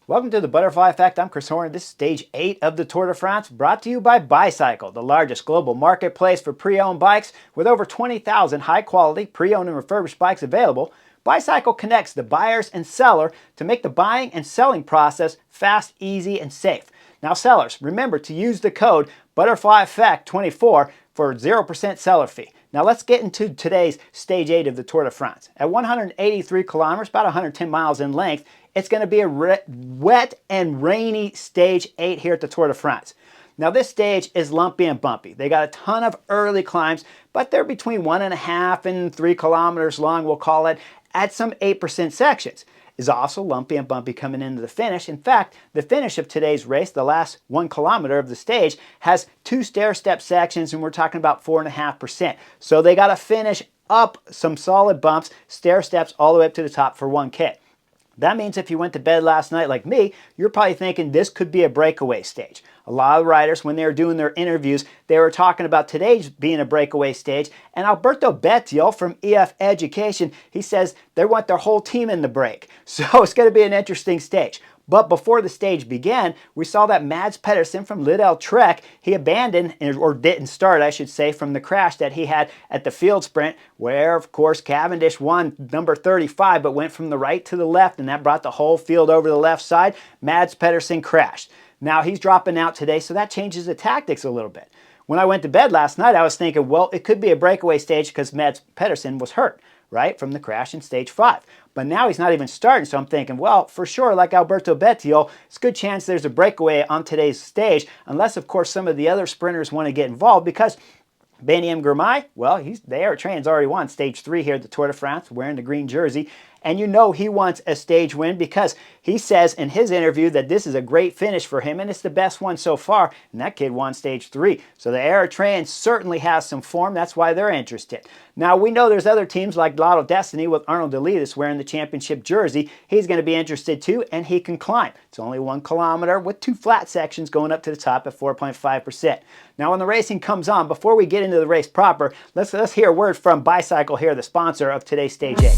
Welcome to the Butterfly Effect. I'm Chris Horner. This is stage 8 of the Tour de France, brought to you by Bicycle, the largest global marketplace for pre-owned bikes. With over 20,000 high-quality pre-owned and refurbished bikes available, Bicycle connects the buyers and seller to make the buying and selling process fast, easy, and safe. Now sellers, remember to use the code ButterflyEffect24 for 0% seller fee. Now let's get into today's stage 8 of the Tour de France. At 183 kilometers, about 110 miles in length, it's going to be a wet and rainy stage 8 here at the Tour de France. Now this stage is lumpy and bumpy. They got a ton of early climbs, but they're between 1.5 and 3 kilometers long, we'll call it, at some 8% sections. Is also lumpy and bumpy coming into the finish. In fact, the finish of today's race, the last 1 kilometer of the stage, has 2 stair-step sections, and we're talking about 4.5%. So they got to finish up some solid bumps, stair steps all the way up to the top for 1K. That means if you went to bed last night like me, you're probably thinking this could be a breakaway stage. A lot of riders, when they were doing their interviews, they were talking about today's being a breakaway stage. And Alberto Bettiol from EF Education, he says they want their whole team in the break. So it's going to be an interesting stage. But before the stage began, we saw that Mads Pedersen from Lidl Trek, he abandoned, or didn't start, I should say, from the crash that he had at the field sprint, where, of course, Cavendish won number 35, but went from the right to the left, and that brought the whole field over to the left side. Mads Pedersen crashed. Now, he's dropping out today, so that changes the tactics a little bit. When I went to bed last night, I was thinking, well, it could be a breakaway stage because Mads Pedersen was hurt, right, from the crash in stage 5. But now he's not even starting, so I'm thinking, well, for sure, like Alberto Bettiol, it's a good chance there's a breakaway on today's stage, unless, of course, some of the other sprinters want to get involved, because Biniam Girmay, well, the Eritrean's already won stage 3 here at the Tour de France, wearing the green jersey. And you know he wants a stage win because he says in his interview that this is a great finish for him and it's the best one so far. And that kid won stage 3. So the Eritrean certainly has some form. That's why they're interested. Now we know there's other teams like Lotto Destiny with Arnaud Delitis wearing the championship jersey. He's going to be interested too, and he can climb. It's only 1 kilometer with 2 flat sections going up to the top at 4.5%. Now when the racing comes on, before we get into the race proper, let's hear a word from Bicycle here, the sponsor of today's stage 8.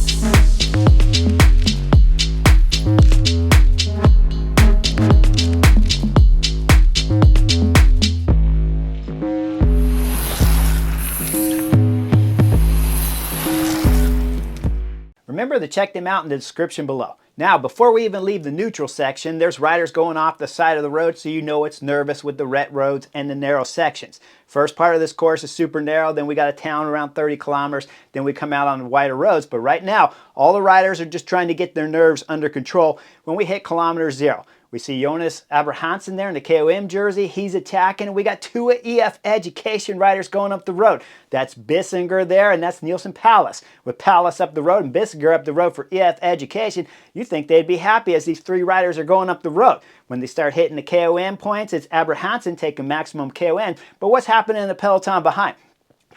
Remember to check them out in the description below. Now, before we even leave the neutral section, there's riders going off the side of the road, so you know it's nervous with the wet roads and the narrow sections. First part of this course is super narrow, then we got a town around 30 kilometers, then we come out on the wider roads. But right now, all the riders are just trying to get their nerves under control when we hit kilometer 0. We see Jonas Abrahamsen there in the KOM jersey. He's attacking. We got 2 EF Education riders going up the road. That's Bissinger there, and that's Nielsen Pallas. With Pallas up the road and Bissinger up the road for EF Education, you think they'd be happy as these 3 riders are going up the road. When they start hitting the KOM points, it's Abrahamsen taking maximum KOM. But what's happening in the Peloton behind?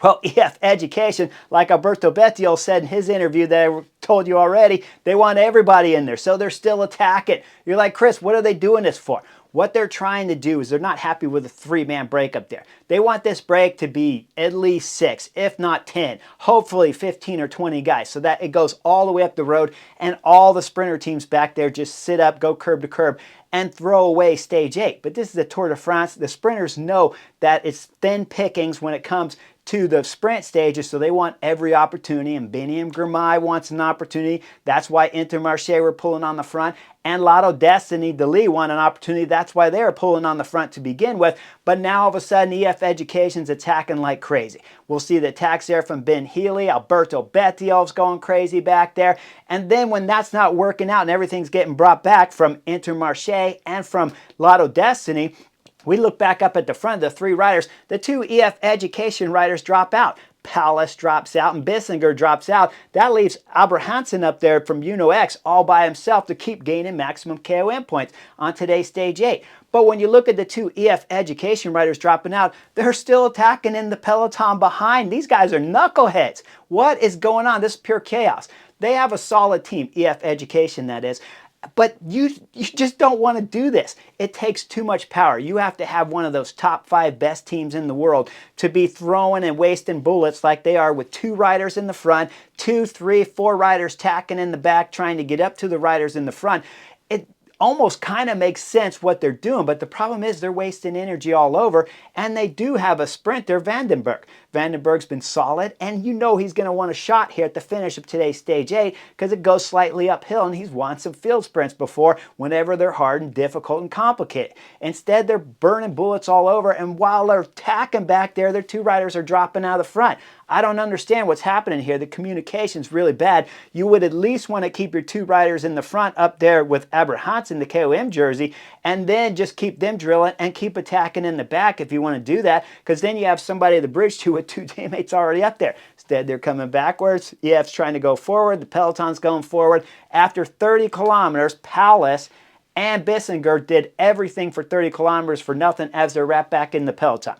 Well, EF Education, like Alberto Bettiol said in his interview that I told you already, they want everybody in there, so they're still attacking. You're like, Chris, what are they doing this for? What they're trying to do is they're not happy with a 3-man break up there. They want this break to be at least 6, if not 10, hopefully 15 or 20 guys, so that it goes all the way up the road and all the sprinter teams back there just sit up, go curb to curb, and throw away stage 8. But this is the Tour de France. The sprinters know that it's thin pickings when it comes to the sprint stages, so they want every opportunity, and Biniam Girmay wants an opportunity. That's why Intermarché were pulling on the front, and Lotto Destiny, Deli want an opportunity. That's why they were pulling on the front to begin with, but now all of a sudden EF Education's attacking like crazy. We'll see the attacks there from Ben Healy, Alberto Bettiol's going crazy back there, and then when that's not working out and everything's getting brought back from Intermarché and from Lotto Destiny, we look back up at the front of the 3 riders. The 2 EF Education riders drop out. Pallas drops out and Bissinger drops out. That leaves Abrahamsen up there from UNO-X all by himself to keep gaining maximum KOM points on today's stage 8. But when you look at the 2 EF Education riders dropping out, they're still attacking in the Peloton behind. These guys are knuckleheads. What is going on? This is pure chaos. They have a solid team, EF Education that is. But you just don't want to do this. It takes too much power. You have to have one of those top 5 best teams in the world to be throwing and wasting bullets like they are with 2 riders in the front, 2, 3, 4 riders tacking in the back trying to get up to the riders in the front. almost kind of makes sense what they're doing, but the problem is they're wasting energy all over, and they do have a sprinter, Vandenberg. Vandenberg's been solid, and you know he's going to want a shot here at the finish of today's Stage 8 because it goes slightly uphill, and he's won some field sprints before whenever they're hard and difficult and complicated. Instead, they're burning bullets all over, and while they're attacking back there, their two riders are dropping out of the front. I don't understand what's happening here. The communication's really bad. You would at least want to keep your two riders in the front up there with Abrahamsen, the KOM jersey, and then just keep them drilling and keep attacking in the back if you want to do that, because then you have somebody at the bridge too with two teammates already up there. Instead, they're coming backwards. EF's trying to go forward. The Peloton's going forward. After 30 kilometers, Powless and Bissinger did everything for 30 kilometers for nothing as they're wrapped back in the Peloton.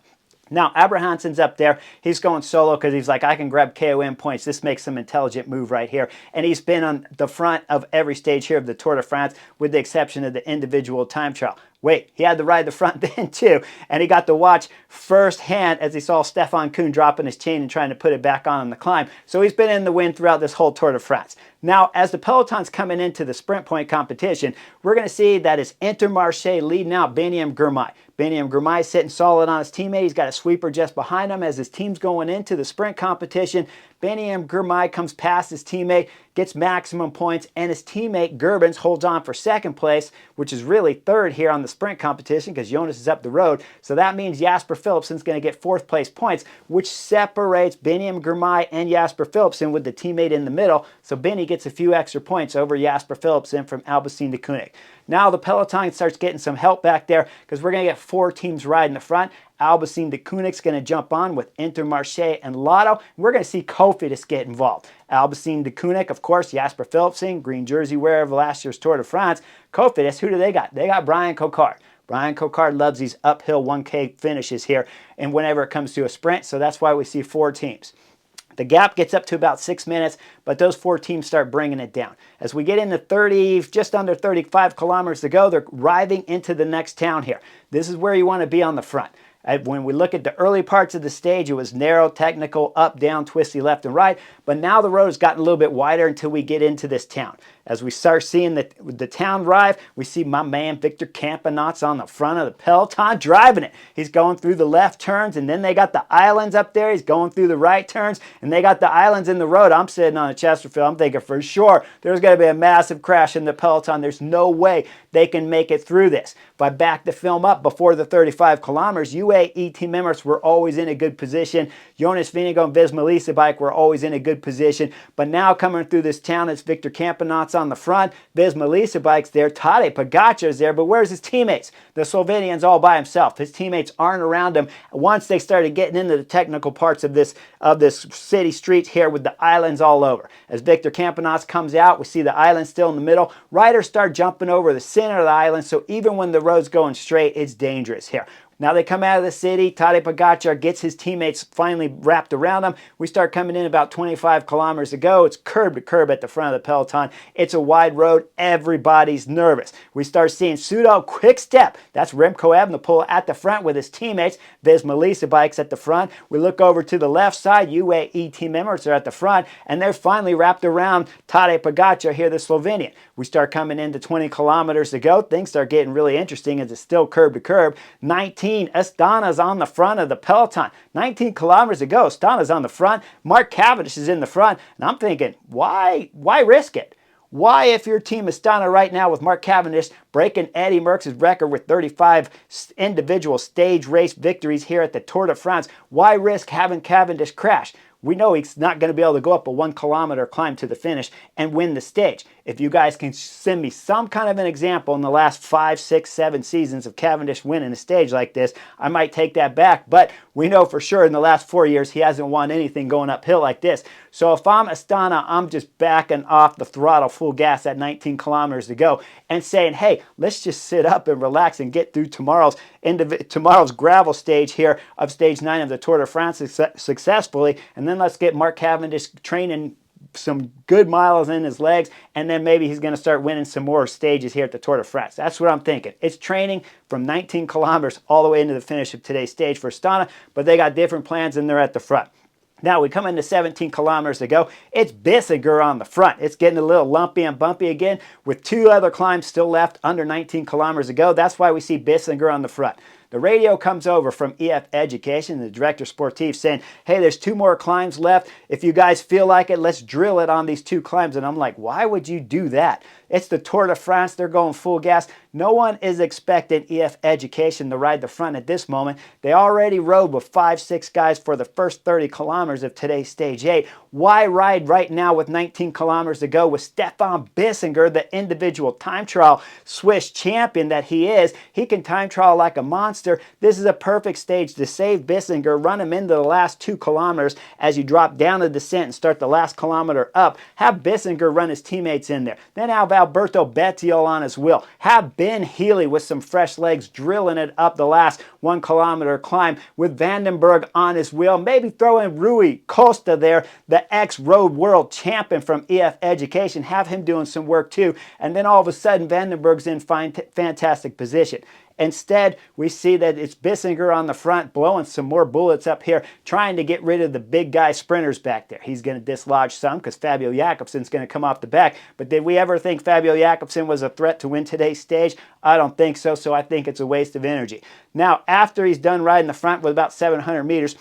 Now, Abrahamsen's up there. He's going solo because he's like, I can grab KOM points. This makes some intelligent move right here. And he's been on the front of every stage here of the Tour de France with the exception of the individual time trial. Wait, he had to ride the front then too, and he got to watch firsthand as he saw Stefan Kuhn dropping his chain and trying to put it back on the climb. So he's been in the wind throughout this whole Tour de France. Now, as the Peloton's coming into the sprint point competition, we're going to see that it's Intermarché leading out Biniam Girmay. Biniam Girmay sitting solid on his teammate. He's got a sweeper just behind him as his team's going into the sprint competition. Biniam Girmay comes past his teammate, gets maximum points, and his teammate Gerbens holds on for second place, which is really third here on the sprint competition because Jonas is up the road. So that means Jasper Philipsen's going to get fourth place points, which separates Biniam Girmay and Jasper Philipsen with the teammate in the middle. So Benny gets a few extra points over Jasper Philipsen from Alpecin de Koenig. Now the Peloton starts getting some help back there because we're going to get four teams riding the front. Alpecin de Koenig's going to jump on with Intermarché and Lotto. We're going to see Cofidis get involved. Alpecin de Koenig, of course, Jasper Philipsen, green jersey wearer of last year's Tour de France. Cofidis, who do they got? They got Brian Cocard. Brian Cocard loves these uphill 1K finishes here and whenever it comes to a sprint, so that's why we see four teams. The gap gets up to about 6 minutes, but those four teams start bringing it down. As we get into 30, just under 35 kilometers to go, they're arriving into the next town here. This is where you want to be on the front. When we look at the early parts of the stage, it was narrow, technical, up, down, twisty, left, and right. But now the road has gotten a little bit wider until we get into this town. As we start seeing the town arrive, we see my man Victor Campenaerts on the front of the Peloton driving it. He's going through the left turns, and then they got the islands up there. He's going through the right turns, and they got the islands in the road. I'm sitting on a Chesterfield. I'm thinking for sure there's going to be a massive crash in the Peloton. There's no way they can make it through this. If I back the film up before the 35 kilometers, UAE team members were always in a good position. Jonas Vingegaard and Visma Leasebike were always in a good position. But now coming through this town, it's Victor Campenaerts on the front. Visma Leasebike's there. Tadej Pogacar's there. But where's his teammates? The Slovenian's all by himself. His teammates aren't around him. Once they started getting into the technical parts of this city street here with the islands all over. As Victor Campenaerts comes out, we see the island still in the middle. Riders start jumping over the center of the island, so even when the road's going straight, it's dangerous here. Now they come out of the city. Tadej Pogacar gets his teammates finally wrapped around him. We start coming in about 25 kilometers to go. It's curb to curb at the front of the Peloton. It's a wide road. Everybody's nervous. We start seeing pseudo quick step. That's Remco Evenepoel at the front with his teammates. Visma Leasebike's at the front. We look over to the left side. UAE team members are at the front, and they're finally wrapped around Tadej Pogacar here, the Slovenian. We start coming into 20 kilometers to go. Things start getting really interesting as it's still curb to curb. 19 Astana's on the front of the Peloton. 19 kilometers to go. Astana's on the front. Mark Cavendish is in the front. And I'm thinking, why risk it? Why, if your team Astana right now with Mark Cavendish breaking Eddie Merckx's record with 35 individual stage race victories here at the Tour de France, why risk having Cavendish crash? We know he's not going to be able to go up a 1 kilometer climb to the finish and win the stage. If you guys can send me some kind of an example in the last 5, 6, 7 seasons of Cavendish winning a stage like this, I might take that back. But we know for sure in the last 4 years he hasn't won anything going uphill like this. So if I'm Astana, I'm just backing off the throttle full gas at 19 kilometers to go and saying, hey, let's just sit up and relax and get through tomorrow's gravel stage here of stage 9 of the Tour de France successfully, and then let's get Mark Cavendish training some good miles in his legs, and then maybe he's going to start winning some more stages here at the Tour de France. That's what I'm thinking. It's training from 19 kilometers all the way into the finish of today's stage for Astana, but they got different plans and they're at the front. Now we come into 17 kilometers to go. It's Bissinger on the front. It's getting a little lumpy and bumpy again with 2 other climbs still left under 19 kilometers to go. That's why we see Bissinger on the front. The radio comes over from EF Education, the director sportif, saying, hey, there's 2 more climbs left. If you guys feel like it, let's drill it on these 2 climbs. And I'm like, why would you do that? It's the Tour de France. They're going full gas. No one is expecting EF Education to ride the front at this moment. They already rode with 5-6 guys for the first 30 kilometers of today's Stage 8. Why ride right now with 19 kilometers to go with Stefan Bissinger, the individual time trial Swiss champion that he is? He can time trial like a monster. This is a perfect stage to save Bissinger, run him into the last 2 kilometers as you drop down the descent and start the last kilometer up. Have Bissinger run his teammates in there. Then have Alberto Bettiol on his wheel. Have Ben Healy with some fresh legs drilling it up the last 1 kilometer climb with Vandenberg on his wheel. Maybe throw in Rui Costa there, the ex-road world champion from EF Education. Have him doing some work too. And then all of a sudden Vandenberg's in fantastic position. Instead, we see that it's Bissinger on the front, blowing some more bullets up here, trying to get rid of the big guy sprinters back there. He's going to dislodge some because Fabio Jakobsen's going to come off the back. But did we ever think Fabio Jakobsen was a threat to win today's stage? I don't think so, so I think it's a waste of energy. Now, after he's done riding the front with about 700 meters,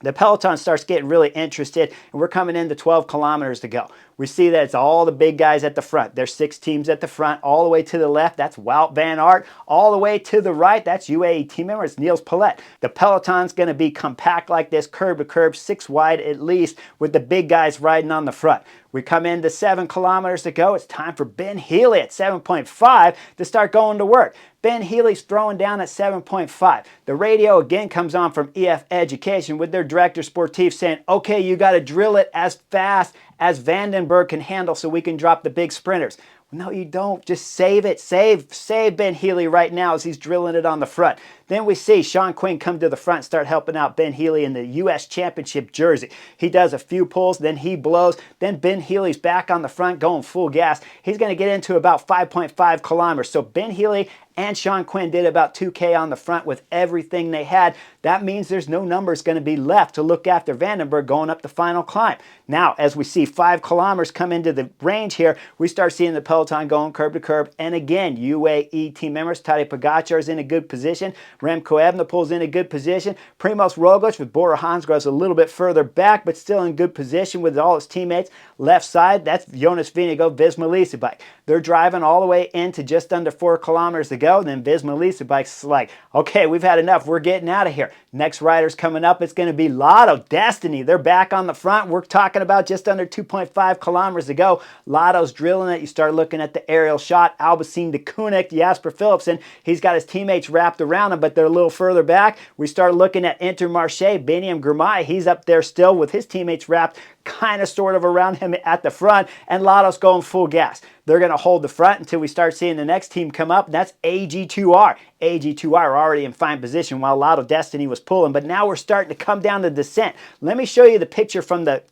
the Peloton starts getting really interested, and we're coming into 12 kilometers to go. We see that it's all the big guys at the front. There's 6 teams at the front. All the way to the left, that's Wout van Aert. All the way to the right, that's UAE team member, it's Niels Palet. The Peloton's going to be compact like this, curb to curb, 6 wide at least, with the big guys riding on the front. We come into 7 kilometers to go. It's time for Ben Healy at 7.5 to start going to work. Ben Healy's throwing down at 7.5. The radio again comes on from EF Education with their director sportif saying, okay, you got to drill it as fast as Vandenberg can handle so we can drop the big sprinters. No, you don't. Just save it. Save Ben Healy right now as he's drilling it on the front. Then we see Sean Quinn come to the front and start helping out Ben Healy in the U.S. Championship jersey. He does a few pulls, then he blows. Then Ben Healy's back on the front going full gas. He's going to get into about 5.5 kilometers. So Ben Healy and Sean Quinn did about 2K on the front with everything they had. That means there's no numbers going to be left to look after Vandenberg going up the final climb. Now, as we see 5 kilometers come into the range here, we start seeing the Peloton going curb to curb. And again, UAE team members, Tadej Pogacar is in a good position. Remco Evenepoel's in a good position. Primoz Roglic with Bora Hansgrohe's a little bit further back, but still in good position with all his teammates. Left side, that's Jonas Vingegaard, Visma Leasebike. They're driving all the way into just under 4 kilometers to go. Then Visma Leasebike's like, okay, we've had enough. We're getting out of here. Next rider's coming up. It's going to be Lotto Destiny. They're back on the front. We're talking about just under 2.5 kilometers to go. Lotto's drilling it. You start looking at the aerial shot. Alpecin de Koenig, Jasper Philipsen. He's got his teammates wrapped around him, but they're a little further back. We start looking at Intermarché. Biniam Girmay, he's up there still with his teammates wrapped kind of sort of around him at the front, and Lotto's going full gas. They're going to hold the front until we start seeing the next team come up, and that's AG2R. AG2R are already in fine position while Lotto Destiny was pulling, but now we're starting to come down the descent. Let me show you the picture from the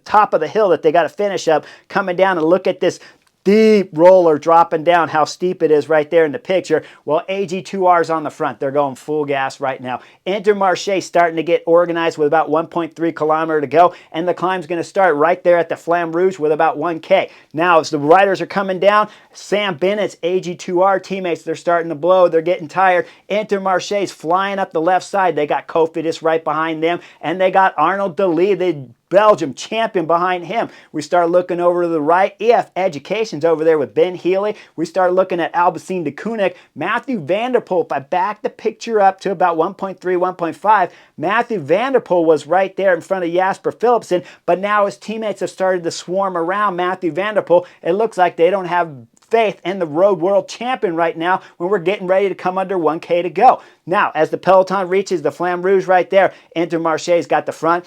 top of the hill that they got to finish up, coming down, and look at this deep roller dropping down, how steep it is right there in the picture. Well, AG2R's on the front. They're going full gas right now. Intermarché starting to get organized with about 1.3 kilometer to go, and the climb's going to start right there at the Flamme Rouge with about 1K. Now, as the riders are coming down, Sam Bennett's AG2R teammates, they're starting to blow. They're getting tired. Intermarché's flying up the left side. They got Cofidis right behind them, and they got Arnaud Delis, the Belgium champion, behind him. We start looking over to the right. EF Education's over there with Ben Healy. We start looking at Alpecin de Koenig. Mathieu van der Poel, if I back the picture up to about 1.3, 1.5, Mathieu van der Poel was right there in front of Jasper Philipsen, but now his teammates have started to swarm around Mathieu van der Poel. It looks like they don't have faith in the road world champion right now when we're getting ready to come under 1K to go. Now, as the Peloton reaches the Flamme Rouge right there, Intermarché's got the front.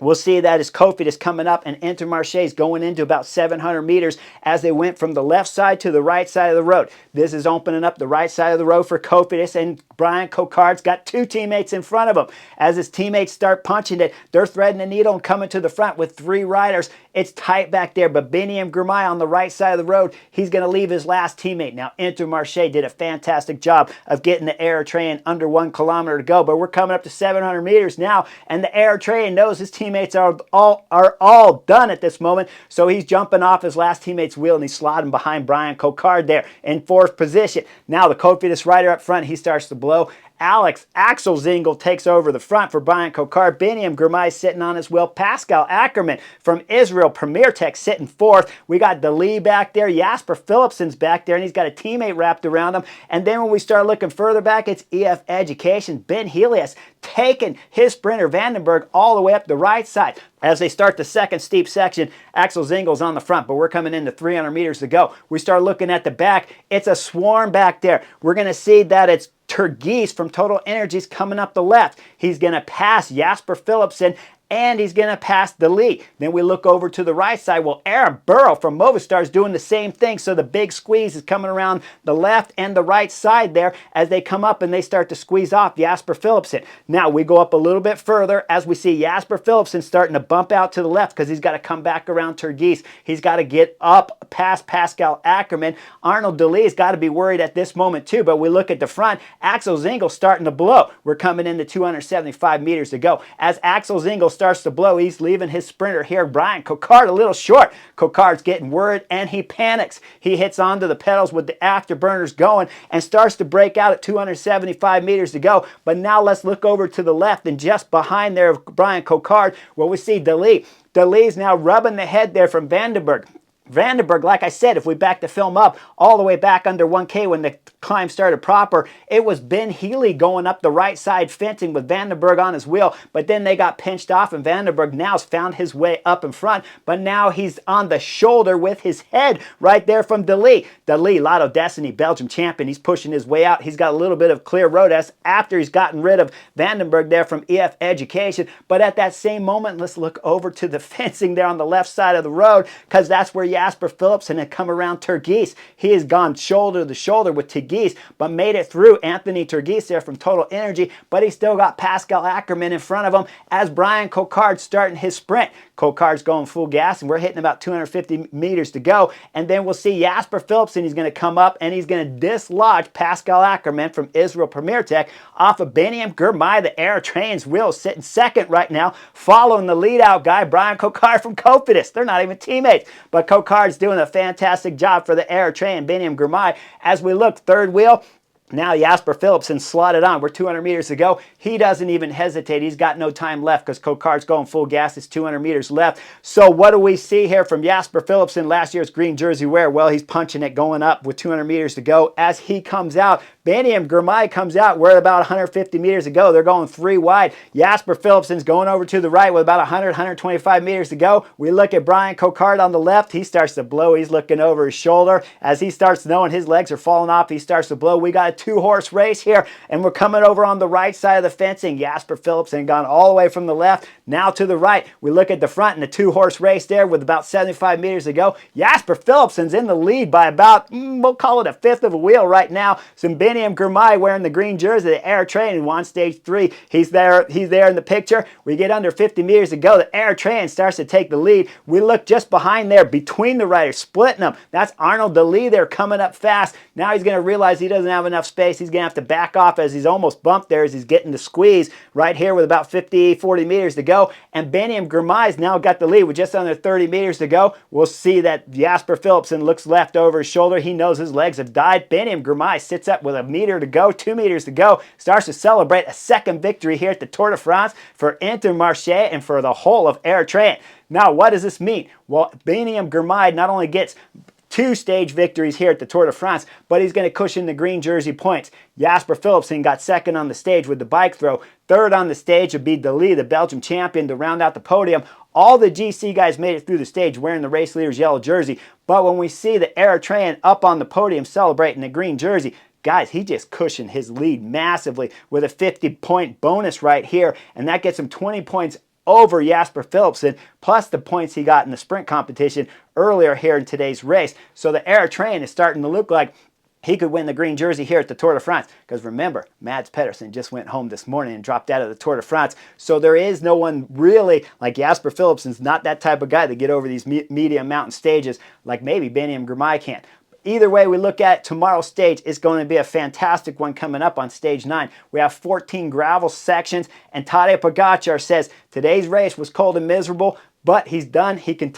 We'll see that as Cofidis coming up, and Intermarché's going into about 700 meters as they went from the left side to the right side of the road. This is opening up the right side of the road for Cofidis, and Brian Cocard's got 2 teammates in front of him. As his teammates start punching it, they're threading the needle and coming to the front with 3 riders. It's tight back there, but Biniam Girmay on the right side of the road, he's going to leave his last teammate. Now, Intermarché did a fantastic job of getting the Eritrean under 1 kilometer to go, but we're coming up to 700 meters now, and the Eritrean knows his team teammates are all done at this moment. So he's jumping off his last teammate's wheel and he's sliding behind Brian Cocard there in 4th position. Now the Cofidis rider up front, he starts to blow. Axel Zingel takes over the front for Brian Cocard. Biniam Girmay sitting on his wheel. Pascal Ackerman from Israel Premier Tech sitting 4th. We got DeLee back there. Jasper Philipsen's back there, and he's got a teammate wrapped around him. And then when we start looking further back, it's EF Education. Ben Helias taking his sprinter Vandenberg all the way up the right side. As they start the second steep section, Axel Zingel's on the front, but we're coming into 300 meters to go. We start looking at the back. It's a swarm back there. We're going to see that it's Turgis from Total Energies coming up the left. He's going to pass Jasper Philipsen, and he's going to pass DeLee. Then we look over to the right side. Well, Aaron Burrow from Movistar is doing the same thing. So the big squeeze is coming around the left and the right side there as they come up and they start to squeeze off Jasper Philipsen. Now we go up a little bit further as we see Jasper Philipsen starting to bump out to the left because he's got to come back around Turgis. He's got to get up past Pascal Ackerman. Arnold DeLee's got to be worried at this moment too. But we look at the front. Axel Zingel starting to blow. We're coming into 275 meters to go. As Axel Zingel starts to blow, he's leaving his sprinter here, Brian Cocard, a little short. Cocard's getting worried and he panics. He hits onto the pedals with the afterburners going and starts to break out at 275 meters to go. But now let's look over to the left, and just behind there of Brian Cocard, where we see DeLee. DeLee's now rubbing the head there from Vandenberg. Vandenberg, like I said, if we back the film up all the way back under 1K when the climb started proper, it was Ben Healy going up the right side fencing with Vandenberg on his wheel, but then they got pinched off and Vandenberg now's found his way up in front, but now he's on the shoulder with his head right there from DeLee. DeLee, Lotto Destiny, Belgium champion, he's pushing his way out. He's got a little bit of clear road as after he's gotten rid of Vandenberg there from EF Education, but at that same moment, let's look over to the fencing there on the left side of the road because that's where Jasper Philipsen had come around Turgis. He has gone shoulder to shoulder with Turgis, but made it through Anthony Turgis there from Total Energy, but he still got Pascal Ackerman in front of him as Brian Cocard's starting his sprint. Cocard's going full gas, and we're hitting about 250 meters to go, and then we'll see Jasper Philipsen. He's going to come up, and he's going to dislodge Pascal Ackerman from Israel Premier Tech off of Biniam Girmay, the Air Train's wheel, sitting second right now, following the lead-out guy, Brian Cocard from Cofidis. They're not even teammates, but Cocard's doing a fantastic job for the Air Train, Biniam Girmay. As we look, third wheel, now Jasper Philipsen slotted on. We're 200 meters to go. He doesn't even hesitate. He's got no time left because Cocard's going full gas. It's 200 meters left. So what do we see here from Jasper Philipsen, last year's green jersey wearer? Well, he's punching it going up with 200 meters to go. As he comes out, Biniam Girmay comes out. We're at about 150 meters to go. They're going 3 wide. Jasper Philipsen's going over to the right with about 100, 125 meters to go. We look at Brian Cocard on the left. He starts to blow. He's looking over his shoulder. As he starts knowing his legs are falling off, he starts to blow. We got a 2-horse race here, and we're coming over on the right side of the fencing. Jasper Philipsen gone all the way from the left, now to the right. We look at the front in the 2-horse race there with about 75 meters to go. Jasper Philipsen's in the lead by about, we'll call it a fifth of a wheel right now. Some Biniam Girmay wearing the green jersey, the Air Train, who won stage 3. He's there in the picture. We get under 50 meters to go. The Air Train starts to take the lead. We look just behind there between the riders, splitting them. That's Arnold DeLee there coming up fast. Now he's going to realize he doesn't have enough space. He's going to have to back off as he's almost bumped there as he's getting the squeeze right here with about 50, 40 meters to go. And Biniam Girmay's now got the lead with just under 30 meters to go. We'll see that Jasper Philipsen looks left over his shoulder. He knows his legs have died. Biniam Girmay sits up with a meter to go, 2 meters to go, starts to celebrate a second victory here at the Tour de France for Intermarché and for the whole of Air Train. Now, what does this mean? Well, Biniam Girmay not only gets 2 stage victories here at the Tour de France, but he's going to cushion the green jersey points. Jasper Philipsen got second on the stage with the bike throw. Third on the stage would be DeLee, the Belgium champion, to round out the podium. All the GC guys made it through the stage wearing the race leader's yellow jersey. But when we see the Air Train up on the podium celebrating the green jersey, guys, he just cushioned his lead massively with a 50-point bonus right here, and that gets him 20 points over Jasper Philipsen, plus the points he got in the sprint competition earlier here in today's race. So the Air Train is starting to look like he could win the green jersey here at the Tour de France. Because remember, Mads Pedersen just went home this morning and dropped out of the Tour de France. So there is no one really, like Jasper Philipsen's not that type of guy to get over these medium mountain stages like maybe Biniam Girmay can. Either way we look at it, tomorrow's stage is going to be a fantastic one coming up on stage 9. We have 14 gravel sections, and Tadej Pogačar says today's race was cold and miserable, but he's done. He can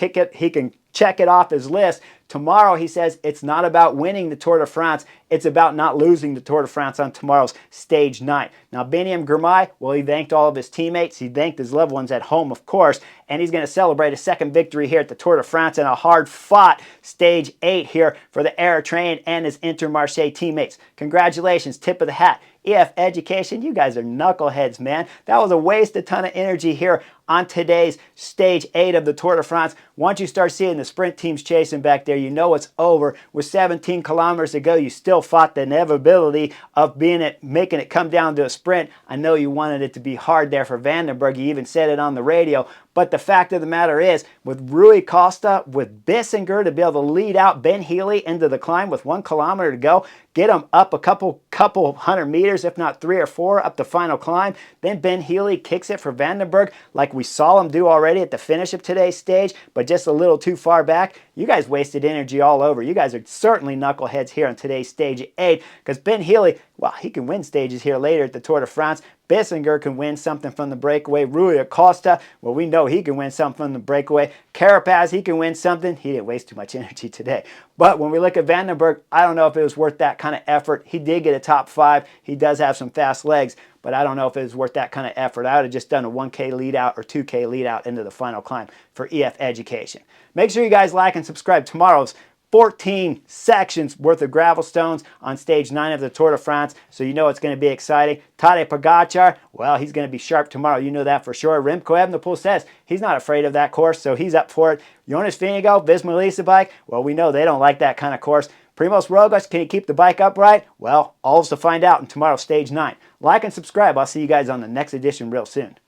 check it off his list. Tomorrow, he says, it's not about winning the Tour de France. It's about not losing the Tour de France on tomorrow's stage 9. Now, Biniam Girmay, well, he thanked all of his teammates. He thanked his loved ones at home, of course, and he's going to celebrate a second victory here at the Tour de France in a hard-fought stage 8 here for the Eritrean and his Intermarché teammates. Congratulations, tip of the hat. EF Education, you guys are knuckleheads, man. That was a waste of ton of energy here on today's stage 8 of the Tour de France. Once you start seeing the sprint teams chasing back there, you know it's over. With 17 kilometers to go, you still fought the inevitability of making it come down to a sprint. I know you wanted it to be hard there for Vandenberg. You even said it on the radio. But the fact of the matter is, with Rui Costa, with Bissinger to be able to lead out Ben Healy into the climb with 1 kilometer to go, get him up a couple hundred meters, if not 3 or 4, up the final climb. Then Ben Healy kicks it for Vandenberg like we saw him do already at the finish of today's stage, but just a little too far back. You guys wasted energy all over. You guys are certainly knuckleheads here on today's stage 8, because Ben Healy, well, he can win stages here later at the Tour de France. Bissinger can win something from the breakaway. Rui Costa, well, we know he can win something from the breakaway. Carapaz, he can win something. He didn't waste too much energy today. But when we look at Vandenberg, I don't know if it was worth that kind of effort. He did get a top 5. He does have some fast legs, but I don't know if it was worth that kind of effort. I would have just done a 1K lead out or 2K lead out into the final climb for EF Education. Make sure you guys like and subscribe. Tomorrow's 14 sections worth of gravel stones on stage 9 of the Tour de France, so you know it's going to be exciting. Tadej Pogačar, well, he's going to be sharp tomorrow. You know that for sure. Remco Evenepoel says he's not afraid of that course, so he's up for it. Jonas Vingegaard, Visma Lease bike, well, we know they don't like that kind of course. Primoz Roglic, can he keep the bike upright? Well, all's to find out in tomorrow's stage 9. Like and subscribe. I'll see you guys on the next edition real soon.